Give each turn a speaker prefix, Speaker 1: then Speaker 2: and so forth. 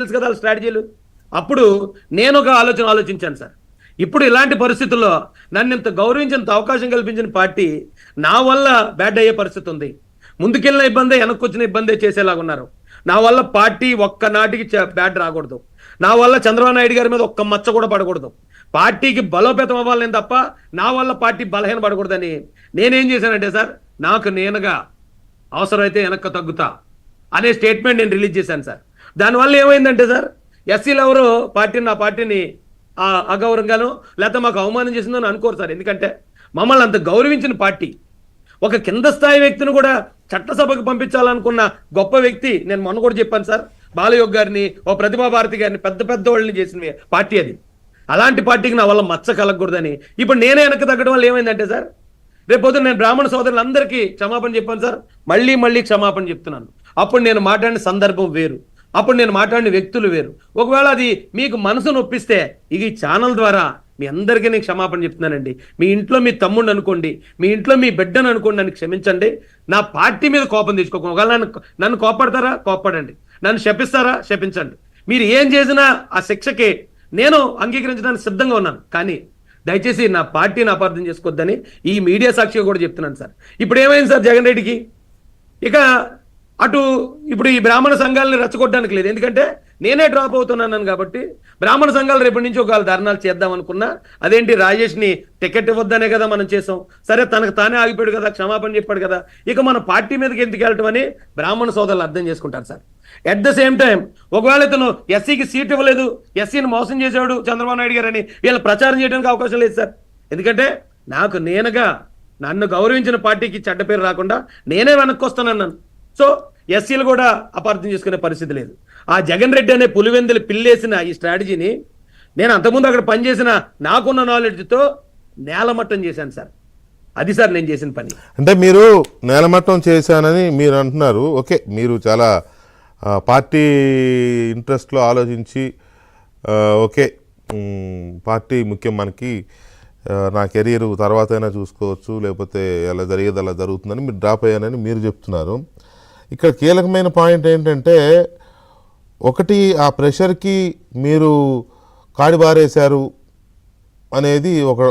Speaker 1: తెలుసు కదా స్ట్రాటజీలు. అప్పుడు నేను ఒక ఆలోచించాను సార్. ఇప్పుడు ఇలాంటి పరిస్థితుల్లో నన్ను ఇంత గౌరవించినంత అవకాశం కల్పించిన పార్టీ నా వల్ల బ్యాడ్ అయ్యే పరిస్థితి ఉంది. ముందుకెళ్ళిన ఇబ్బందే, వెనక్కి వచ్చిన ఇబ్బందే చేసేలాగా ఉన్నారు. నా వల్ల పార్టీ ఒక్కనాటికి బ్యాడ్ రాకూడదు. నా వల్ల చంద్రబాబు నాయుడు గారి మీద ఒక్క మచ్చ కూడా పడకూడదు. పార్టీకి బలోపేతం అవ్వాలని తప్ప నా వల్ల పార్టీ బలహీన పడకూడదని నేనేం చేశానంటే సార్, నాకు నేనుగా అవసరమైతే వెనక్కి తగ్గుతా అనే స్టేట్మెంట్ నేను రిలీజ్ చేశాను సార్. దానివల్ల ఏమైందంటే సార్, ఎస్సీలు ఎవరు నా పార్టీని అగౌరవంగానో లేకపోతే మాకు అవమానం చేసిందని అనుకోరు సార్. ఎందుకంటే మమ్మల్ని అంత గౌరవించిన పార్టీ, ఒక కింద స్థాయి వ్యక్తిని కూడా చట్టసభకు పంపించాలనుకున్న గొప్ప వ్యక్తి. నేను మొన్న కూడా చెప్పాను సార్, బాలయోగ్ గారిని, ఓ ప్రతిభా భారతి గారిని, పెద్ద వాళ్ళని చేసిన పార్టీ అది. అలాంటి పార్టీకి నా వల్ల మచ్చ కలగకూడదని ఇప్పుడు నేనే వెనక్కి తగ్గడం వల్ల ఏమైందంటే సార్, రేపొద్దు నేను బ్రాహ్మణ సోదరులందరికీ క్షమాపణ చెప్పాను సార్, మళ్ళీ క్షమాపణ చెప్తున్నాను. అప్పుడు నేను మాట్లాడిన సందర్భం వేరు, అప్పుడు నేను మాట్లాడిన వ్యక్తులు వేరు. ఒకవేళ అది మీకు మనసు నొప్పిస్తే ఈ ఛానల్ ద్వారా మీ అందరికీ నేను క్షమాపణ చెప్తున్నానండి. మీ ఇంట్లో మీ తమ్ముడిని అనుకోండి, మీ ఇంట్లో మీ బిడ్డను అనుకోండి, నన్ను క్షమించండి. నా పార్టీ మీద కోపం తెచ్చుకోకండి. ఒకవేళ నన్ను కోపడతారా, కోపడండి. నన్ను శపిస్తారా, శపించండి. మీరు ఏం చేసినా ఆ శిక్షకి నేను అంగీకరించడానికి సిద్ధంగా ఉన్నాను. కానీ దయచేసి నా పార్టీని అపార్థం చేసుకోవద్దని ఈ మీడియా సాక్షిగా కూడా చెప్తున్నాను సార్. ఇప్పుడు ఏమైంది సార్, జగన్ రెడ్డికి ఇక అటు ఇప్పుడు ఈ బ్రాహ్మణ సంఘాలని రెచ్చగొట్టడానికి లేదు. ఎందుకంటే నేనే డ్రాప్ అవుతున్నాను కాబట్టి బ్రాహ్మణ సంఘాలు రేపటి నుంచి ఒకవేళ ధర్నాలు చేద్దాం అనుకున్నా, అదేంటి రాజేష్ని టికెట్ ఇవ్వద్దనే కదా మనం చేసాం. సరే తనకు తానే ఆగిపోయాడు కదా, క్షమాపణ చెప్పాడు కదా, ఇక మన పార్టీ మీదకి ఎందుకు వెళ్ళటం అని బ్రాహ్మణ సోదరులు అర్థం చేసుకుంటారు sir. At the same time ఒకవేళ ఇతను ఎస్సీకి సీట్ ఇవ్వలేదు, ఎస్సీని మోసం చేశాడు చంద్రబాబు నాయుడు గారు అని వీళ్ళు ప్రచారం చేయడానికి అవకాశం లేదు సార్. ఎందుకంటే నాకు నేనుగా నన్ను గౌరవించిన పార్టీకి చెడ్డ పేరు రాకుండా నేనే వెనక్కి వస్తానన్నాను. సో ఎస్సీలు కూడా అపార్థం చేసుకునే పరిస్థితి లేదు. ఆ జగన్ రెడ్డి అనే పులివెందులు పిల్లేసిన ఈ స్ట్రాటజీని నేను అంతకుముందు అక్కడ పనిచేసిన నాకున్న నాలెడ్జ్తో నేలమట్టం చేశాను సార్. అది సార్ నేను చేసిన పని.
Speaker 2: అంటే మీరు నేలమట్టం చేశానని మీరు అంటున్నారు. ఓకే, మీరు చాలా పార్టీ ఇంట్రెస్ట్లో ఆలోచించి ఓకే పార్టీ ముఖ్యం, మనకి నా కెరీర్ తర్వాత అయినా చూసుకోవచ్చు, లేకపోతే ఎలా జరిగేది అలా జరుగుతుందని మీరు డ్రాప్ అయ్యానని మీరు చెప్తున్నారు. ఇక్కడ కీలకమైన పాయింట్ ఏంటంటే, ఒకటి ఆ ప్రెషర్కి మీరు కాడిబారేశారు అనేది ఒక